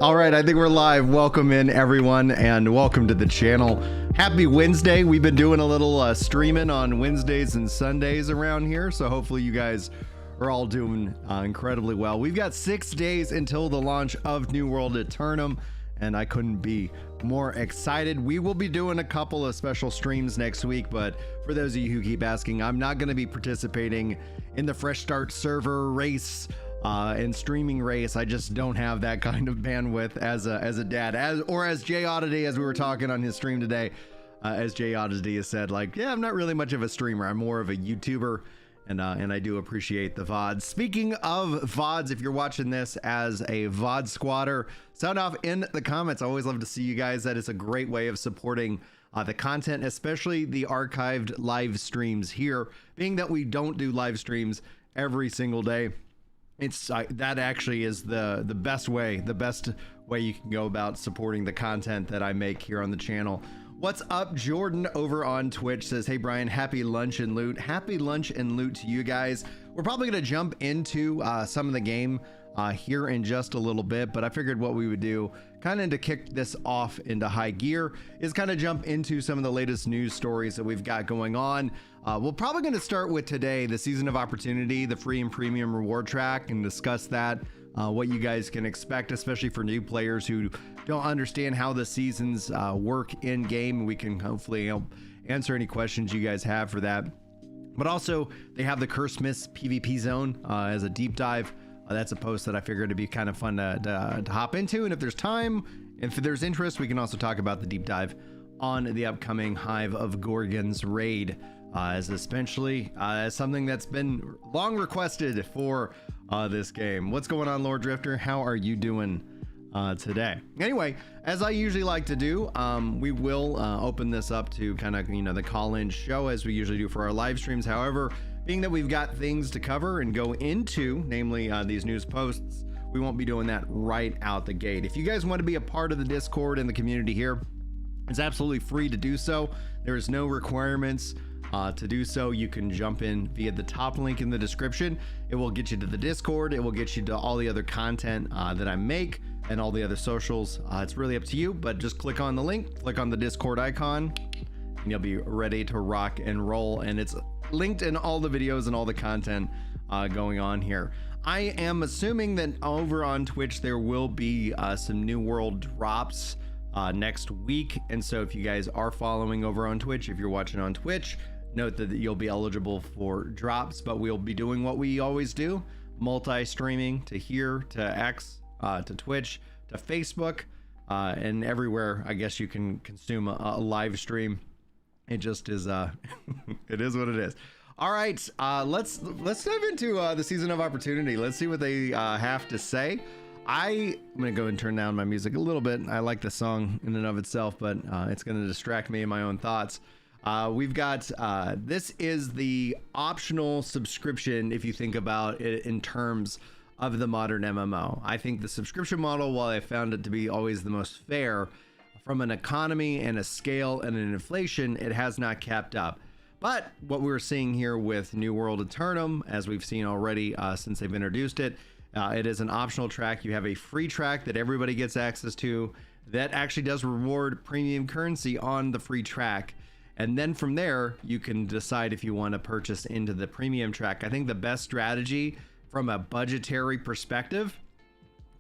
All right, I think we're live. Welcome in, everyone, and welcome to the channel. Happy Wednesday. We've been doing a little streaming on Wednesdays and Sundays around here, so hopefully you guys are all doing incredibly well. We've got 6 days until the launch of New World AETERNUM, and I couldn't be more excited. We will be doing a couple of special streams next week, but for those of you who keep asking, I'm not going to be participating in the Fresh Start server race and streaming race. I just don't have that kind of bandwidth as a dad, as Jay Oddity, as we were talking on his stream today, as Jay Oddity has said, like, yeah, I'm not really much of a streamer. I'm more of a YouTuber, and I do appreciate the VODs. Speaking of VODs, if you're watching this as a VOD squatter, sound off in the comments. I always love to see you guys. That is a great way of supporting the content, especially the archived live streams here, being that we don't do live streams every single day. It's that actually is the best way you can go about supporting the content that I make here on the channel. What's up? Jordan over on Twitch says, hey Brian, happy lunch and loot. Happy lunch and loot to you guys. We're probably going to jump into some of the game here in just a little bit, but I figured what we would do kind of to kick this off into high gear is kind of jump into some of the latest news stories that we've got going on. We're probably going to start with today, the Season of Opportunity, the free and premium reward track, and discuss that, what you guys can expect, especially for new players who don't understand how the seasons work in game. We can hopefully answer any questions you guys have for that. But also, they have the Cursed Myths PvP zone as a deep dive. That's a post that I figured it'd be kind of fun to hop into. And if there's time, if there's interest, we can also talk about the deep dive on the upcoming Hive of Gorgons raid, as essentially something that's been long requested for this game. What's going on, Lord Drifter? How are you doing today? Anyway, as I usually like to do, we will open this up to kind of, the call-in show as we usually do for our live streams. However, being that we've got things to cover and go into, namely these news posts, we won't be doing that right out the gate. If you guys want to be a part of the Discord and the community here, it's absolutely free to do so. There is no requirements to do so. You can jump in via the top link in the description. It will get you to the Discord. It will get you to all the other content that I make and all the other socials. It's really up to you, but just click on the link, click on the Discord icon, and you'll be ready to rock and roll. And it's linked in all the videos and all the content going on here. I am assuming that over on Twitch there will be some New World drops next week, and so if you guys are following over on Twitch, if you're watching on Twitch, note that you'll be eligible for drops. But we'll be doing what we always do, multi-streaming to here, to X, to Twitch, to Facebook, and everywhere I guess you can consume a live stream. It just is it is what it is. All right, let's dive into the Season of Opportunity. Let's see what they have to say. I'm gonna go and turn down my music a little bit. I like the song in and of itself, but it's gonna distract me in my own thoughts. We've got this is the optional subscription if you think about it in terms of the modern MMO. I think the subscription model, while I found it to be always the most fair, from an economy and a scale and an inflation, it has not kept up. But what we're seeing here with New World AETERNUM, as we've seen already since they've introduced it, it is an optional track. You have a free track that everybody gets access to that actually does reward premium currency on the free track. And then from there, you can decide if you want to purchase into the premium track. I think the best strategy from a budgetary perspective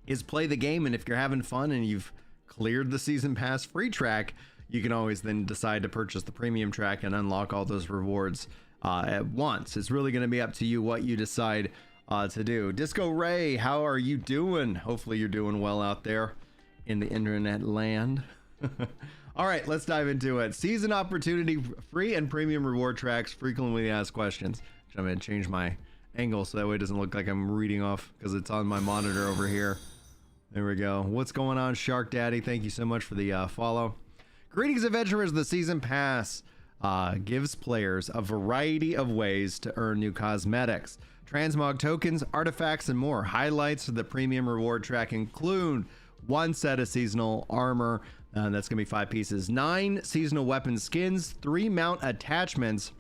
is play the game. And if you're having fun and you've cleared the season pass free track, you can always then decide to purchase the premium track and unlock all those rewards at once. It's really going to be up to you what you decide to do. Disco Ray, how are you doing? Hopefully you're doing well out there in the internet land. All right, let's dive into it. Season Opportunity, free and premium reward tracks, frequently asked questions. I'm going to change my angle so that way it doesn't look like I'm reading off because it's on my monitor over here. There we go. What's going on, Shark Daddy? Thank you so much for the follow. Greetings, adventurers. The season pass gives players a variety of ways to earn new cosmetics, transmog tokens, artifacts, and more. Highlights of the premium reward track include 1 set of seasonal armor, that's gonna be 5 pieces, 9 seasonal weapon skins, 3 mount attachments,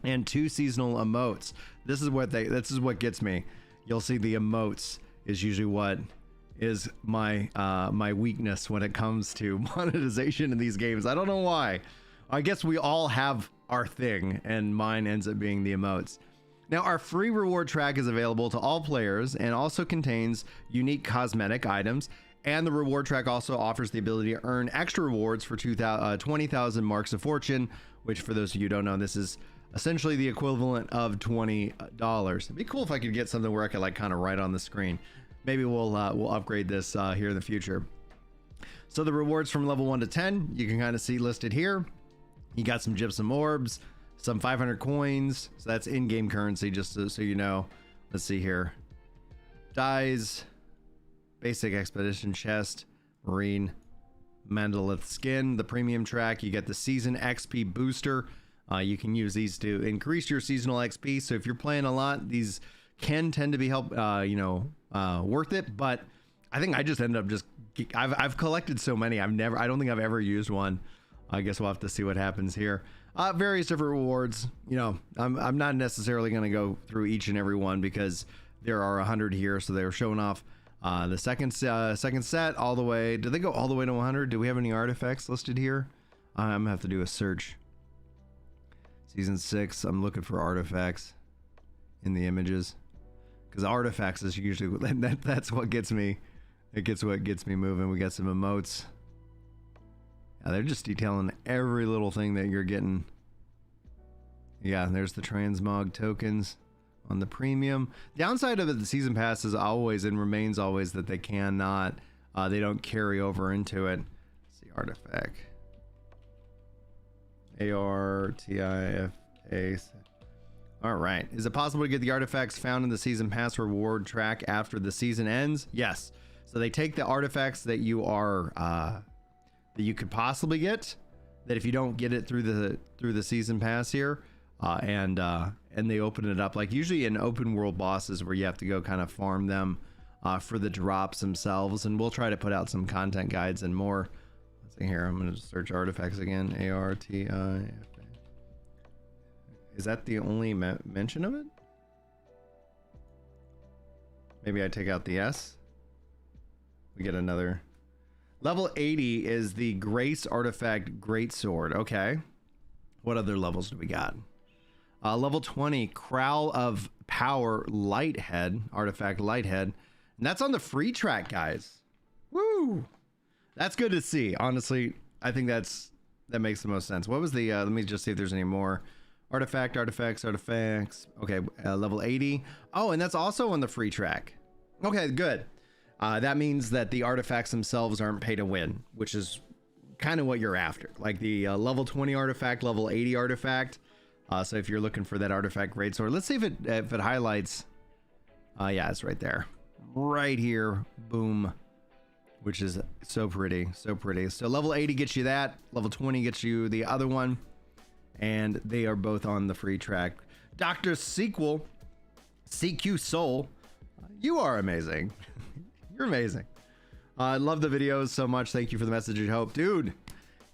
and 2 seasonal emotes. This is what gets me. You'll see the emotes is usually what is my my weakness when it comes to monetization in these games. I don't know why. I guess we all have our thing, and mine ends up being the emotes. Now, our free reward track is available to all players and also contains unique cosmetic items. And the reward track also offers the ability to earn extra rewards for 20,000 marks of fortune, which, for those of you who don't know, this is essentially the equivalent of $20. It'd be cool if I could get something where I could like kind of write on the screen. Maybe we'll upgrade this here in the future. So the rewards from level 1 to 10, you can kind of see listed here. You got some gypsum orbs, some 500 coins. So that's in-game currency, just so you know. Let's see here. Dyes, basic expedition chest, marine, mandalith skin, the premium track. You get the season XP booster. You can use these to increase your seasonal XP. So if you're playing a lot, these can tend to be worth it. But I think I just end up I've collected so many. I don't think I've ever used one. I guess we'll have to see what happens here. Various different rewards. You know, I'm not necessarily going to go through each and every one because there are 100 here. So they're showing off the second set all the way. Did they go all the way to 100? Do we have any artifacts listed here? I'm gonna have to do a search. Season 6. I'm looking for artifacts in the images, because artifacts is usually that's what gets me. What gets me moving. We got some emotes. Yeah, they're just detailing every little thing that you're getting. Yeah, there's the transmog tokens on the premium. The downside of the season pass is always and remains always that they cannot, they don't carry over into it. Let's see, artifact. ARTIFA. All right. Is it possible to get the artifacts found in the season pass reward track after the season ends? Yes. So they take the artifacts that you are, that you could possibly get, that if you don't get it through the season pass here, and they open it up like usually in open world bosses where you have to go kind of farm them for the drops themselves. And we'll try to put out some content guides and more. Let's see here. I'm going to search artifacts again. ARTIFA. Is that the only mention of it? Maybe I take out the S. We get another. Level 80 is the Grace Artifact Greatsword. Okay. What other levels do we got? Level 20, Crowl of Power Lighthead, Artifact Lighthead. And that's on the free track, guys. Woo! That's good to see. Honestly, I think that makes the most sense. What was the, let me just see if there's any more. Artifacts. Okay, level 80. Oh, and that's also on the free track. Okay, good. That means that the artifacts themselves aren't pay to win, which is kind of what you're after. Like the level 20 artifact, level 80 artifact. So if you're looking for that artifact greatsword, let's see if it highlights. Yeah, it's right there. Right here. Boom. Which is so pretty. So pretty. So level 80 gets you that. Level 20 gets you the other one. And they are both on the free track. Dr. Sequel, CQ Soul, you are amazing. You're amazing. I love the videos so much. Thank you for the message of hope. Dude,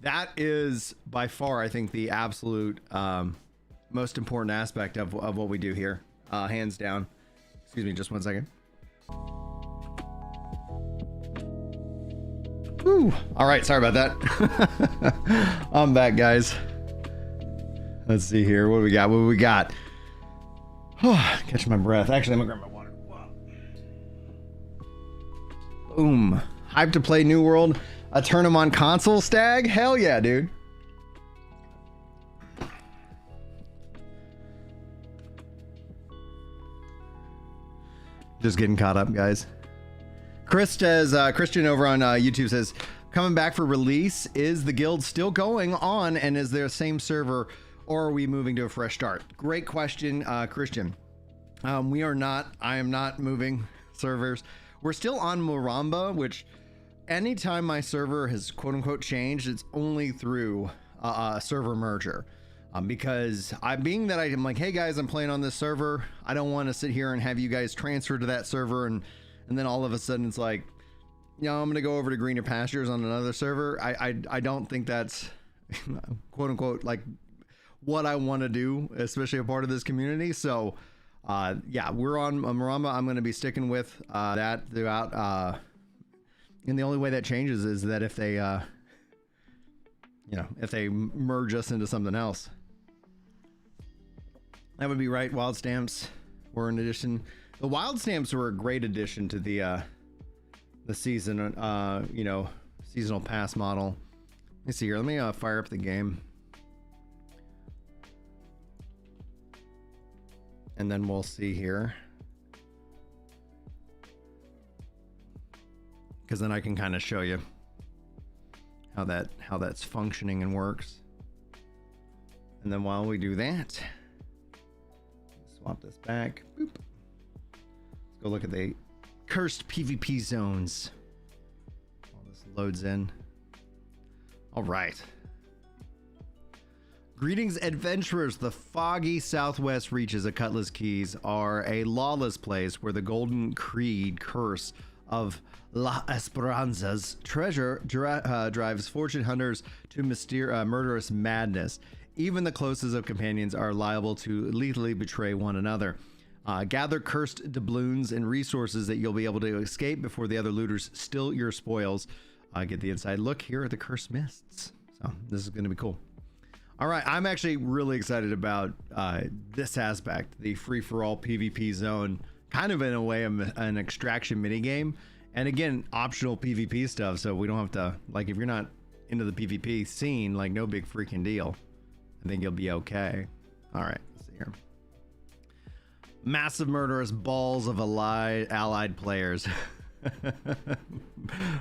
that is by far, I think, the absolute most important aspect of what we do here. Hands down. Excuse me, just one second. Whew. All right, sorry about that. I'm back, guys. Let's see here. What do we got? Catch my breath. Actually, I'm gonna grab my water. Whoa. Boom. Hyped to play New World. AETERNUM on console, Stag? Hell yeah, dude. Just getting caught up, guys. Christian over on YouTube says, coming back for release. Is the guild still going on, and is there the same server, or are we moving to a fresh start? Great question, Christian. We are not. I am not moving servers. We're still on Moramba, which anytime my server has quote unquote changed, it's only through a server merger. Because being that I'm like, hey guys, I'm playing on this server. I don't want to sit here and have you guys transfer to that server, and then all of a sudden it's like, you know, I'm gonna go over to greener pastures on another server. I don't think that's quote unquote like what I want to do, especially a part of this community. So yeah, we're on Maramba. I'm going to be sticking with that throughout And the only way that changes is that if they, you know, if they merge us into something else. That would be right. Wild stamps were an addition. The wild stamps were a great addition to the season, you know, seasonal pass model. Let me see here. Let me fire up the game. And then we'll see here. Because then I can kind of show you how that's functioning and works. And then while we do that, swap this back. Boop. Let's go look at the cursed PvP zones while this loads in. All right. Greetings, adventurers. The foggy southwest reaches of Cutlass Keys are a lawless place where the Golden Creed curse of La Esperanza's treasure drives fortune hunters to murderous madness. Even the closest of companions are liable to lethally betray one another. Gather cursed doubloons and resources that you'll be able to escape before the other looters steal your spoils. Get the inside look here at the cursed mists. So this is going to be cool. All right, I'm actually really excited about this aspect, the free-for-all PvP zone, kind of in a way an extraction minigame. And again, optional PvP stuff, so we don't have to, like, if you're not into the PvP scene, like, no big freaking deal. I think you'll be okay. All right, let's see here. Massive murderous balls of allied players.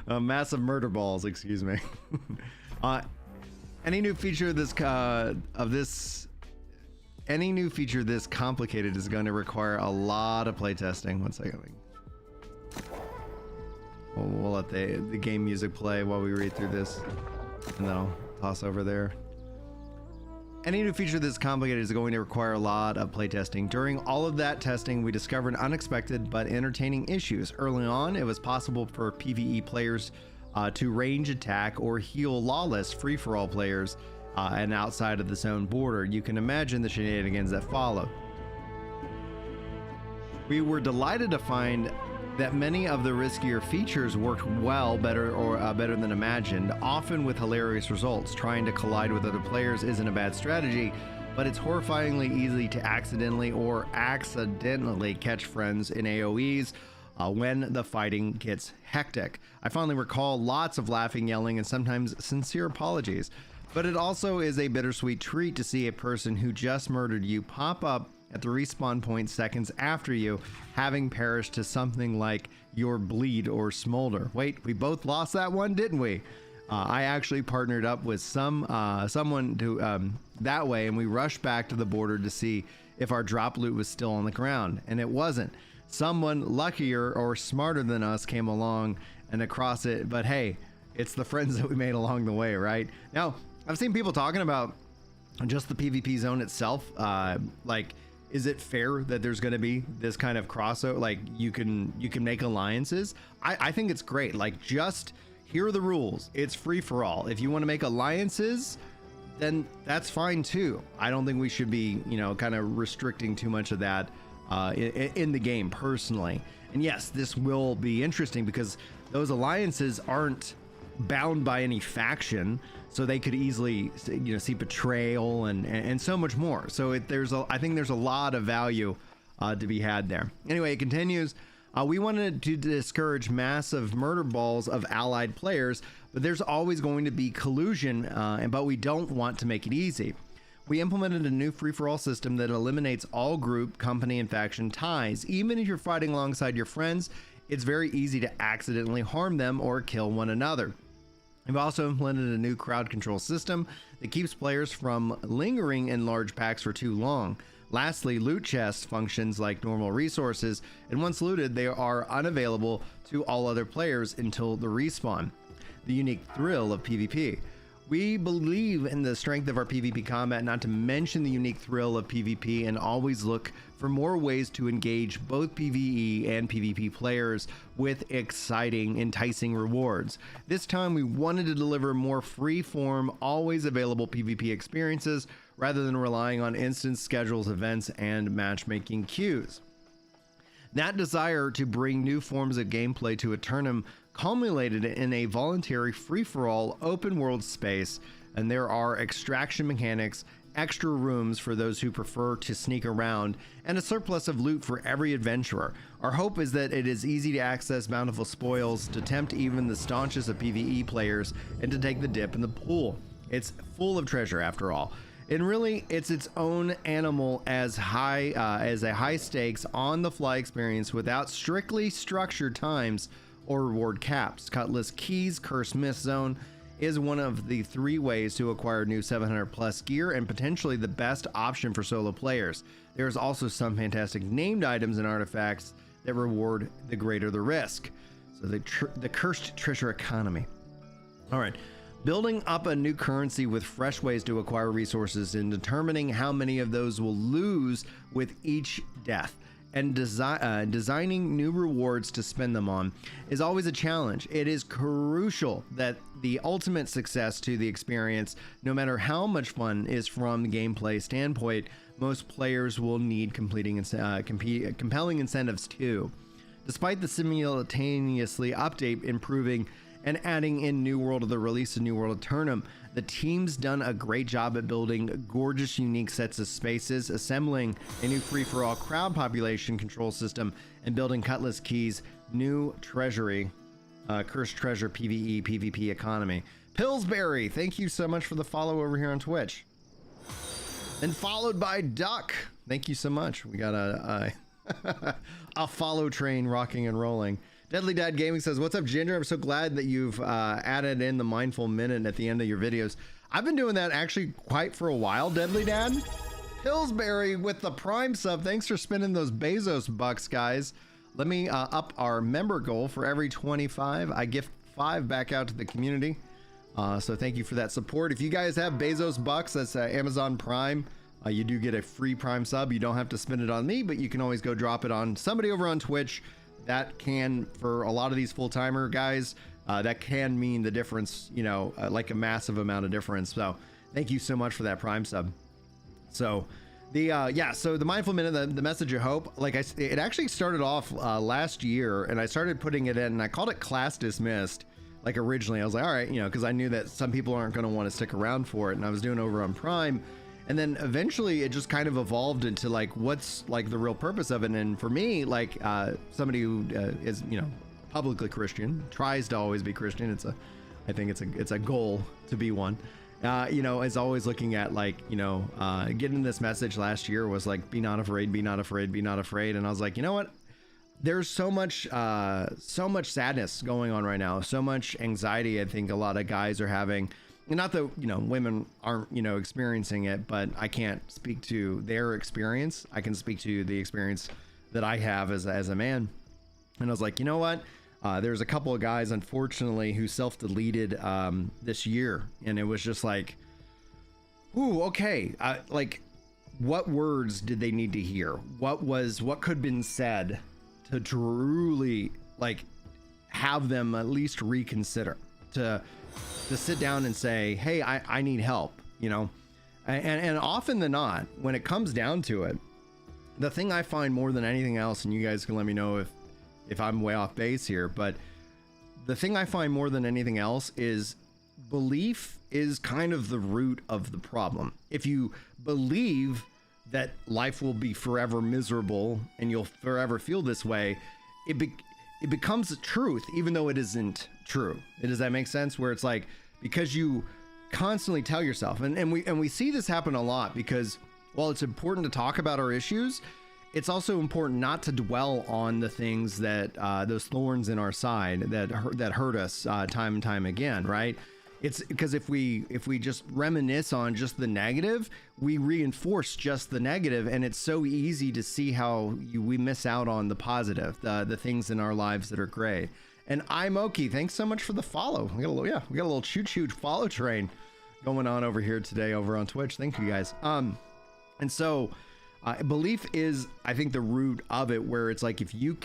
Massive murder balls, excuse me. Any new feature this complicated is going to require a lot of playtesting. One second. We'll let the game music play while we read through this, and then I'll toss over there. Any new feature this complicated is going to require a lot of playtesting. During all of that testing, we discovered unexpected but entertaining issues. Early on, it was possible for PvE players to range attack or heal lawless free-for-all players and outside of the zone border. You can imagine the shenanigans that followed. We were delighted to find that many of the riskier features worked better than imagined, often with hilarious results. Trying to collide with other players isn't a bad strategy, but it's horrifyingly easy to accidentally catch friends in AoEs when the fighting gets hectic. I finally recall lots of laughing, yelling, and sometimes sincere apologies. But it also is a bittersweet treat to see a person who just murdered you pop up at the respawn point seconds after you, having perished to something like your bleed or smolder. Wait, we both lost that one, didn't we? I actually partnered up with someone to that way, and we rushed back to the border to see if our drop loot was still on the ground, and it wasn't. Someone luckier or smarter than us came along and across it, but hey, it's the friends that we made along the way, right? Now, I've seen people talking about just the PvP zone itself, like, is it fair that there's going to be this kind of crossover? Like, you can make alliances. I think it's great. Like, just here are the rules. It's free for all. If you want to make alliances, then that's fine too. I don't think we should be, you know, kind of restricting too much of that in the game personally. And yes, this will be interesting because those alliances aren't bound by any faction, so they could easily, you know, see betrayal and so much more. So I think there's a lot of value to be had there. Anyway, it continues. We wanted to discourage massive murder balls of allied players, but there's always going to be collusion, but we don't want to make it easy. We implemented a new free-for-all system that eliminates all group, company, and faction ties. Even if you're fighting alongside your friends, it's very easy to accidentally harm them or kill one another. We've also implemented a new crowd control system that keeps players from lingering in large packs for too long. Lastly, loot chests functions like normal resources, and once looted, they are unavailable to all other players until the respawn. The unique thrill of PvP. We believe in the strength of our PvP combat, not to mention the unique thrill of PvP, and always look for more ways to engage both PvE and PvP players with exciting, enticing rewards. This time we wanted to deliver more free-form, always available PvP experiences rather than relying on instant schedules, events, and matchmaking queues. That desire to bring new forms of gameplay to AETERNUM culminated in a voluntary free-for-all open-world space, and there are extraction mechanics, extra rooms for those who prefer to sneak around, and a surplus of loot for every adventurer. Our hope is that it is easy to access bountiful spoils, to tempt even the staunchest of PvE players, and to take the dip in the pool. It's full of treasure after all. And really, it's its own animal as a high stakes, on the fly experience without strictly structured times or reward caps. Cutlass Keys Cursed Mist Zone is one of the 3 ways to acquire new 700 plus gear, and potentially the best option for solo players. There's also some fantastic named items and artifacts that reward the greater the risk. So the cursed treasure economy. All right. Building up a new currency with fresh ways to acquire resources and determining how many of those will lose with each death, and designing new rewards to spend them on is always a challenge. It is crucial that the ultimate success to the experience, no matter how much fun is from the gameplay standpoint, most players will need compelling incentives too. Despite the simultaneously update, improving, and adding in New World of the release of New World of AETERNUM, the team's done a great job at building gorgeous, unique sets of spaces, assembling a new free-for-all crowd population control system, and building Cutlass Keys' new treasury, Cursed Treasure PvE PvP economy. Pillsbury, thank you so much for the follow over here on Twitch. And followed by Duck, thank you so much. We got a follow train rocking and rolling. Deadly Dad Gaming says, what's up, Ginger? I'm so glad that you've added in the mindful minute at the end of your videos. I've been doing that actually quite for a while, Deadly Dad. Pillsbury with the Prime sub. Thanks for spending those Bezos bucks, guys. Let me up our member goal. For every 25, I gift 5 back out to the community. So thank you for that support. If you guys have Bezos bucks, that's Amazon Prime. You do get a free Prime sub. You don't have to spend it on me, but you can always go drop it on somebody over on Twitch. That can, for a lot of these full-timer guys, that can mean the difference, you know, like a massive amount of difference. So thank you so much for that Prime sub. So so the mindful minute, the message of hope, like it actually started off last year, and I started putting it in, and I called it class dismissed. Like originally I was like, all right, you know, because I knew that some people aren't going to want to stick around for it, and I was doing it over on Prime. And then eventually it just kind of evolved into like, what's like the real purpose of it. And for me, like somebody who is, you know, publicly Christian, tries to always be Christian. I think it's a goal to be one, you know, is always looking at like, you know, getting this message last year was like, be not afraid, be not afraid, be not afraid. And I was like, you know what? There's so much sadness going on right now. So much anxiety. I think a lot of guys are having. Not that, you know, women aren't, you know, experiencing it, but I can't speak to their experience. I can speak to the experience that I have as a man. And I was like, you know what? There's a couple of guys, unfortunately, who self-deleted this year. And it was just like, ooh, okay. Like, what words did they need to hear? What could have been said to truly, like, have them at least reconsider, to sit down and say, hey, I need help, you know? And often than not, when it comes down to it, the thing I find more than anything else, and you guys can let me know if I'm way off base here, but the thing I find more than anything else is belief is kind of the root of the problem. If you believe that life will be forever miserable and you'll forever feel this way, it becomes a truth, even though it isn't true. Does that make sense? Where it's like, because you constantly tell yourself, and we see this happen a lot, because while it's important to talk about our issues, it's also important not to dwell on the things that those thorns in our side that hurt us time and time again, right? It's because if we just reminisce on just the negative, we reinforce just the negative, and it's so easy to see how we miss out on the positive, the things in our lives that are great. And Oki, thanks so much for the follow. We got a little choo-choo follow train going on over here today over on Twitch. Thank you guys. And so belief is, I think, the root of it, where it's like, if you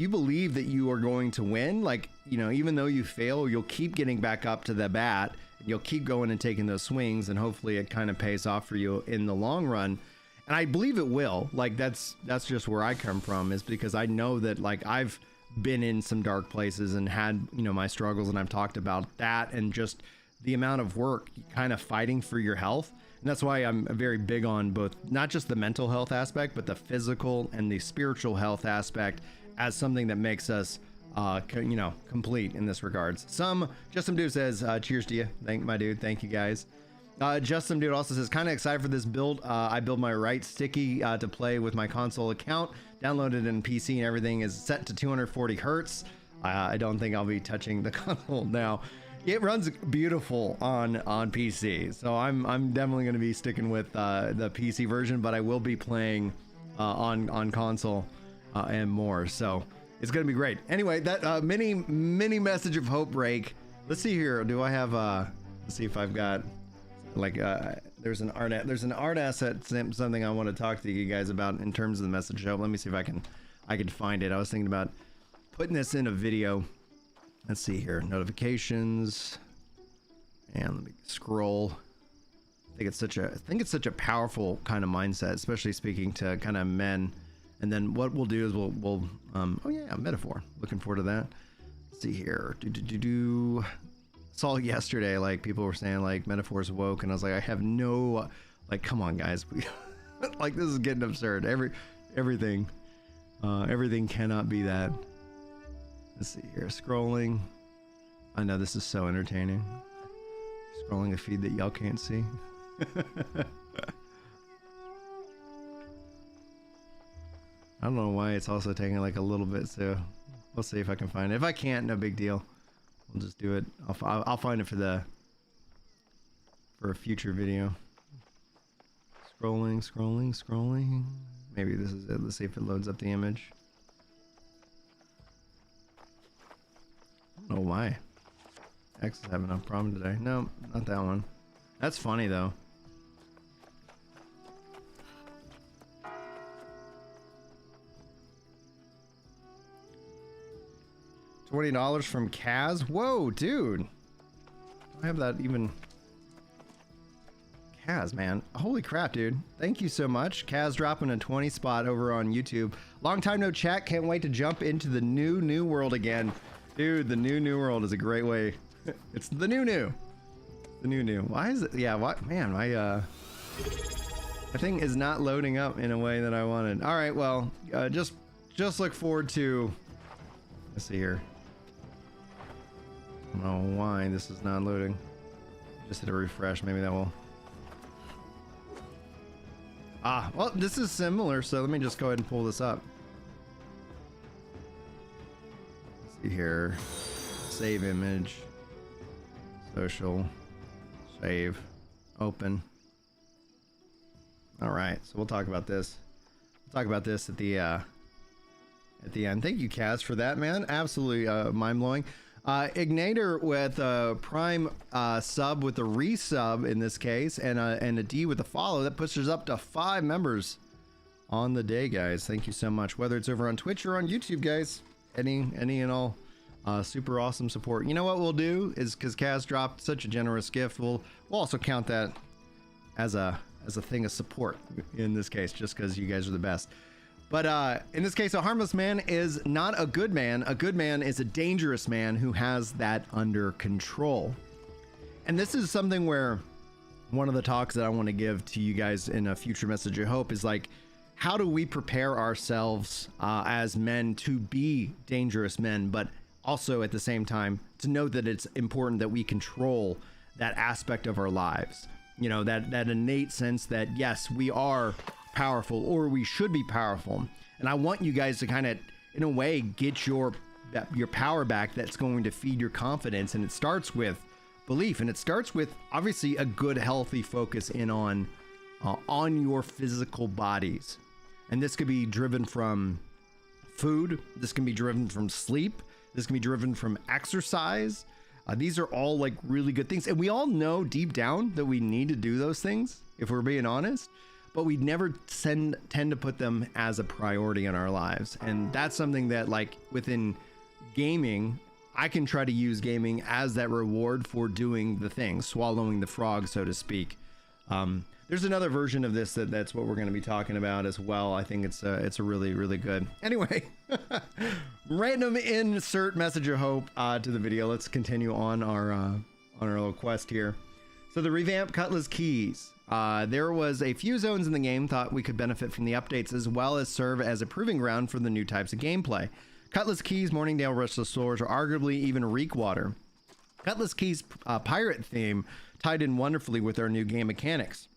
believe that you are going to win, like, you know, even though you fail, you'll keep getting back up to the bat, and you'll keep going and taking those swings, and hopefully it kind of pays off for you in the long run. And I believe it will. Like that's just where I come from, is because I know that like I've been in some dark places and had, you know, my struggles, and I've talked about that and just the amount of work kind of fighting for your health. And that's why I'm very big on both, not just the mental health aspect, but the physical and the spiritual health aspect as something that makes us, you know, complete in this regards. Just some dude says, cheers to you. My dude. Thank you guys. Just some dude also says, kind of excited for this build. I build my right sticky to play with my console account, downloaded in PC, and everything is set to 240 hertz. I don't think I'll be touching the console now. It runs beautiful on PC, so I'm definitely going to be sticking with the PC version, but I will be playing on console and more. So it's going to be great. Anyway, that mini message of hope break. Let's see here. Do I have? Let's see if I've got. Like there's an art asset, something I want to talk to you guys about in terms of the message show. Let me see if I can find it. I was thinking about putting this in a video. Let's see here, notifications, and let me scroll. I think it's such a powerful kind of mindset, especially speaking to kind of men. And then what we'll do is we'll oh yeah, metaphor. Looking forward to that. Let's see here. Saw yesterday, like people were saying like metaphors woke, and I was like, I have no, like, come on guys, like this is getting absurd. Everything cannot be that. Let's see here, scrolling. I know this is so entertaining. Scrolling a feed that y'all can't see. I don't know why it's also taking like a little bit, so we'll see if I can find it. If I can't, no big deal. We'll just do it. I'll find it for a future video. Scrolling. Maybe this is it. Let's see if it loads up the image. I don't know why. X is having a problem today. No, not that one. That's funny though. $20 from Kaz. Whoa, dude. I have that even. Kaz, man. Holy crap, dude. Thank you so much. Kaz dropping a 20 spot over on YouTube. Long time no chat. Can't wait to jump into the new world again. Dude, the new world is a great way. It's the new. The new. Why is it? Yeah, what? Man, my thing is not loading up in a way that I wanted. All right, well, just look forward to. Let's see here. I don't know why this is not loading. Just hit a refresh. Maybe that will. Well, this is similar, so let me just go ahead and pull this up. Let's see here. Save image. Social. Save. Open. All right, so we'll talk about this. We'll talk about this at the end. Thank you, Kaz, for that, man. Absolutely mind-blowing. Ignator with a prime sub with a resub in this case, and a D with a follow. That pushes up to 5 members on the day, guys. Thank you so much. Whether it's over on Twitch or on YouTube, guys, any and all super awesome support. You know what we'll do is, because Kaz dropped such a generous gift, we'll also count that as a thing of support in this case, just because you guys are the best. But in this case, a harmless man is not a good man. A good man is a dangerous man who has that under control. And this is something where one of the talks that I want to give to you guys in a future message of hope is like, how do we prepare ourselves as men to be dangerous men, but also at the same time to know that it's important that we control that aspect of our lives. You know, that innate sense that, yes, we are powerful, or we should be powerful. And I want you guys to kind of, in a way, get your power back. That's going to feed your confidence. And it starts with belief, and it starts with obviously a good, healthy focus in on your physical bodies. And this could be driven from food. This can be driven from sleep. This can be driven from exercise. These are all like really good things. And we all know deep down that we need to do those things, if we're being honest, but we never tend to put them as a priority in our lives. And that's something that, like, within gaming, I can try to use gaming as that reward for doing the thing, swallowing the frog, so to speak. there's another version of this that's what we're going to be talking about as well. I think it's a really, really good. Anyway, random insert message of hope to the video. Let's continue on our little quest here. So the revamped Cutlass keys. There was a few zones in the game thought we could benefit from the updates, as well as serve as a proving ground for the new types of gameplay. Cutlass keys, Morningdale Restless Swords, or arguably even Reekwater. Cutlass keys pirate theme tied in wonderfully with our new game mechanics.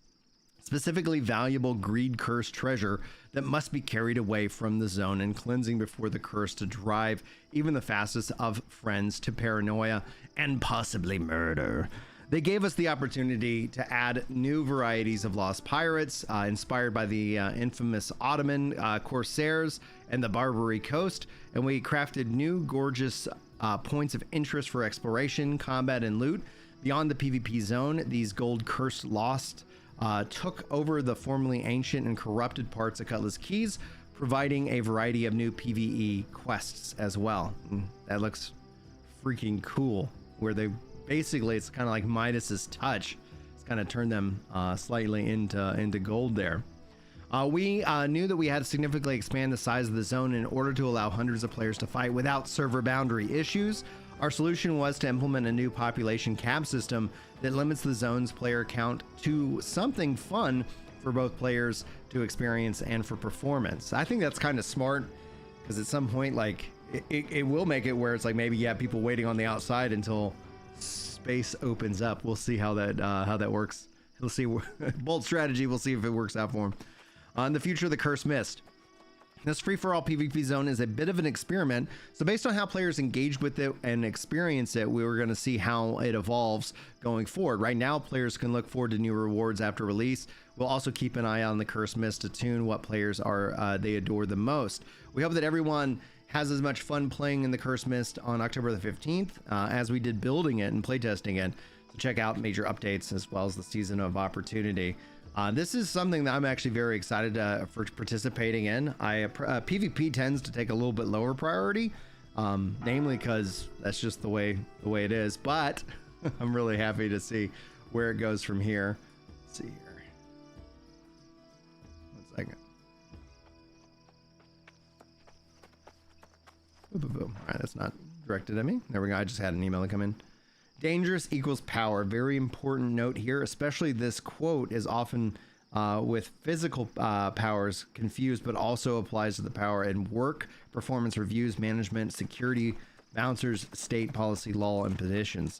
Specifically valuable greed-cursed treasure that must be carried away from the zone and cleansing before the curse to drive even the fastest of friends to paranoia and possibly murder. They gave us the opportunity to add new varieties of lost pirates, inspired by the infamous Ottoman Corsairs and the Barbary Coast, and we crafted new gorgeous points of interest for exploration, combat, and loot. Beyond the PvP zone, these gold-cursed lost took over the formerly ancient and corrupted parts of Cutlass Keys, providing a variety of new PvE quests as well. That looks freaking cool, where they basically, it's kind of like Midas's touch. It's kind of turned them slightly into gold there. We knew that we had to significantly expand the size of the zone in order to allow hundreds of players to fight without server boundary issues. Our solution was to implement a new population cap system that limits the zone's player count to something fun for both players to experience and for performance. I think that's kind of smart, because at some point, like, it will make it where it's like maybe you have people waiting on the outside until space opens up. We'll see how that works. We'll see. Bold strategy. We'll see if it works out for him. In the future, the Cursed Mist. This free-for-all PvP zone is a bit of an experiment, so based on how players engage with it and experience it, we were going to see how it evolves going forward. Right now, players can look forward to new rewards after release. We'll also keep an eye on the Cursed Mist to tune what players they adore the most. We hope that everyone has as much fun playing in the Cursed Mist on October the 15th as we did building it and playtesting it. So check out major updates as well as the Season of Opportunity. This is something that I'm actually very excited for participating in. PvP tends to take a little bit lower priority, namely because that's just the way it is. But I'm really happy to see where it goes from here. Let's see here. 1 second. Boom, boom, boom. All right, that's not directed at me. There we go. I just had an email that come in. Dangerous equals power. Very important note here, especially this quote is often with physical powers confused, but also applies to the power in work, performance reviews, management, security, bouncers, state policy, law, and petitions.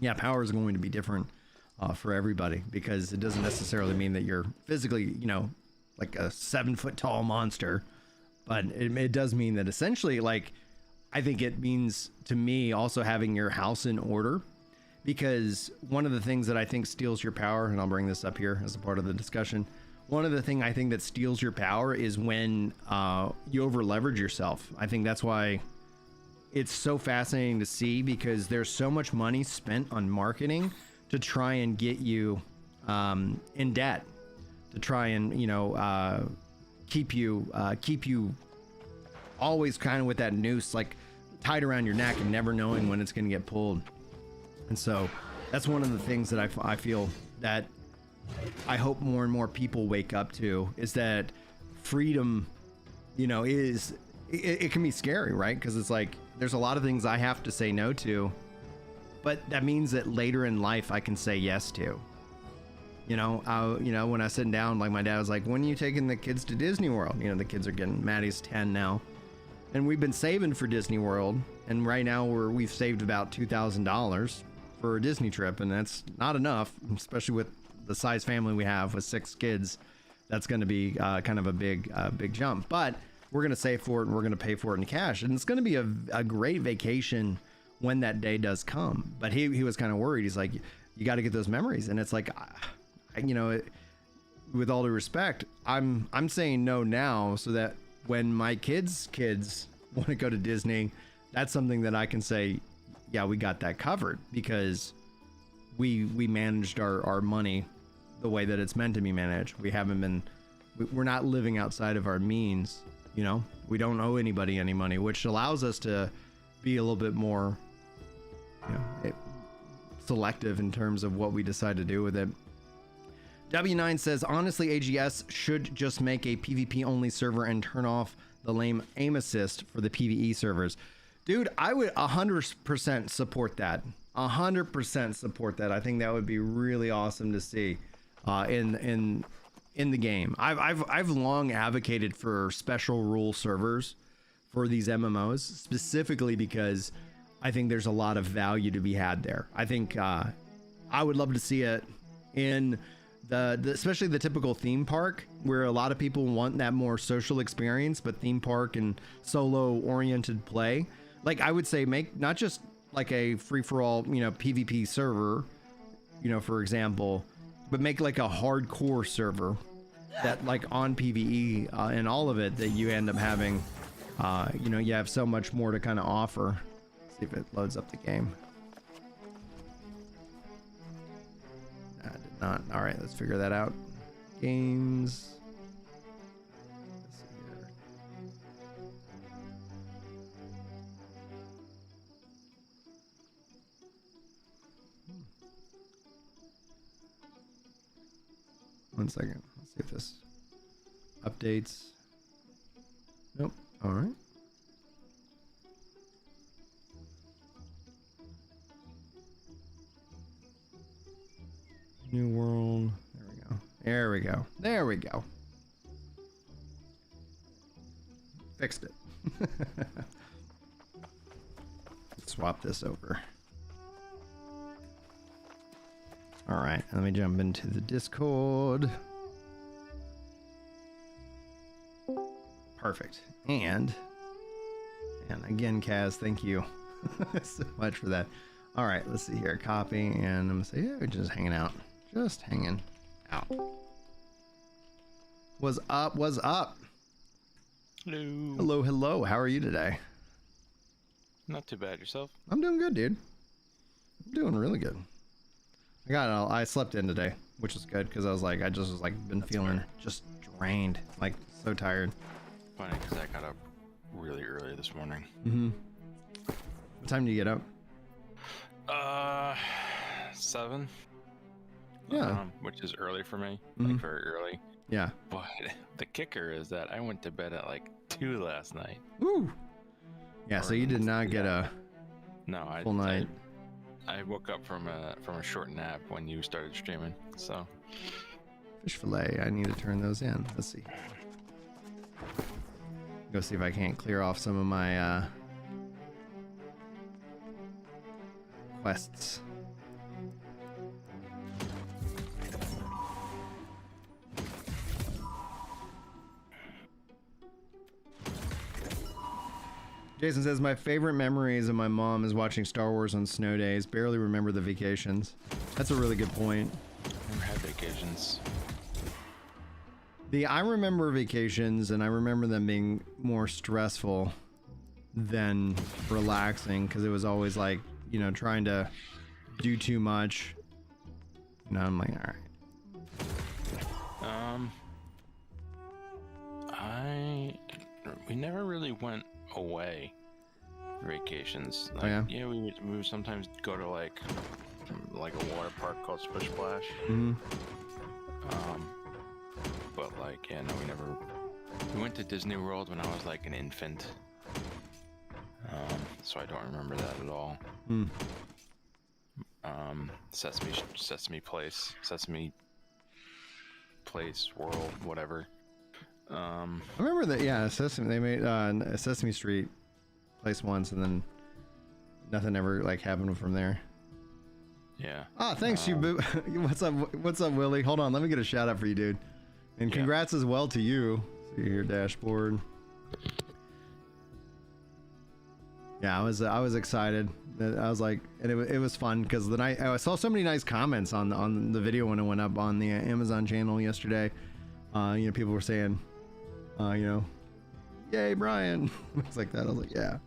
Yeah, power is going to be different for everybody, because it doesn't necessarily mean that you're physically, like a 7-foot tall monster, but it does mean that essentially, like, I think it means to me also having your house in order, because one of the things that I think steals your power, and I'll bring this up here as a part of the discussion, one of the things I think that steals your power is when you over leverage yourself. I think that's why it's so fascinating to see, because there's so much money spent on marketing to try and get you in debt, to try and keep you always kind of with that noose like tied around your neck and never knowing when it's going to get pulled. And so that's one of the things that I feel that I hope more and more people wake up to, is that freedom, it can be scary, right? Because it's like there's a lot of things I have to say no to, but that means that later in life I can say yes to. When I was sitting down, like my dad was like, when are you taking the kids to Disney World? The kids are getting, Maddie's 10 now. And we've been saving for Disney World. And right now we've saved about $2,000 for a Disney trip. And that's not enough, especially with the size family we have with 6 kids. That's going to be kind of a big jump. But we're going to save for it and we're going to pay for it in cash. And it's going to be a great vacation when that day does come. But he was kind of worried. He's like, you got to get those memories. And it's like, with all due respect, I'm saying no now, so that when my kids want to go to Disney, that's something that I can say, yeah, we got that covered, because we managed our money the way that it's meant to be managed. We're not living outside of our means. We don't owe anybody any money, which allows us to be a little bit more selective in terms of what we decide to do with it. W9 says, honestly, AGS should just make a PvP only server and turn off the lame aim assist for the PvE servers. Dude, I would 100% support that. 100% support that. I think that would be really awesome to see in the game. I've long advocated for special rule servers for these MMOs, specifically because I think there's a lot of value to be had there. I think I would love to see it in especially the typical theme park, where a lot of people want that more social experience, but theme park and solo oriented play. Like, I would say make not just like a free-for-all, you know, PvP server, you know, for example, but make like a hardcore server that, like, on PvE and all of it, that you end up having, you know, you have so much more to kind of offer. See if it loads up the game. I did not. All right, let's figure that out. Games. Let's see here. One second. Let's see if this updates. Nope. All right. New world. There we go. There we go. There we go. Fixed it. Swap this over. All right, let me jump into the Discord. Perfect. And again, Kaz, thank you so much for that. All right, let's see here. Copy, and I'm gonna say, yeah, we're just hanging out. Just hanging out. What's up? What's up? Hello. Hello, hello. How are you today? Not too bad. Yourself? I'm doing good, dude. I'm doing really good. I slept in today, which is good, because I just was like been feeling just drained, like so tired. Funny, because I got up really early this morning. Mm-hmm. What time do you get up? 7. Yeah. Which is early for me, Mm-hmm. like very early. Yeah. But the kicker is that I went to bed at like 2 last night. Woo. Yeah. So you did not get a full night. I woke up from a short nap when you started streaming. So. Fish fillet. I need to turn those in. Let's see. Go see if I can't clear off some of my quests. Jason says, my favorite memories of my mom is watching Star Wars on snow days. Barely remember the vacations. That's a really good point. Never had vacations. I remember vacations, and I remember them being more stressful than relaxing, because it was always like, you know, trying to do too much. You know, I'm like, all right. We never really went away for vacations. Like, oh, yeah, we would sometimes go to like a water park called Splish Splash. Mm-hmm. But like, yeah, no, we went to Disney World when I was like an infant. So I don't remember that at all. Mm. Sesame Place, World, whatever. I remember that, yeah, they made Sesame Street place once, and then nothing ever like happened from there. Yeah. Ah, thanks, you boo. What's up, Willie? Hold on, let me get a shout out for you, dude. And congrats as well to you. See your dashboard. Yeah, I was excited. I was like, and it was fun, because the night I saw so many nice comments on the video when it went up on the Amazon channel yesterday. You know, people were saying, you know, yay, Brian. It's like that. I was like, yeah.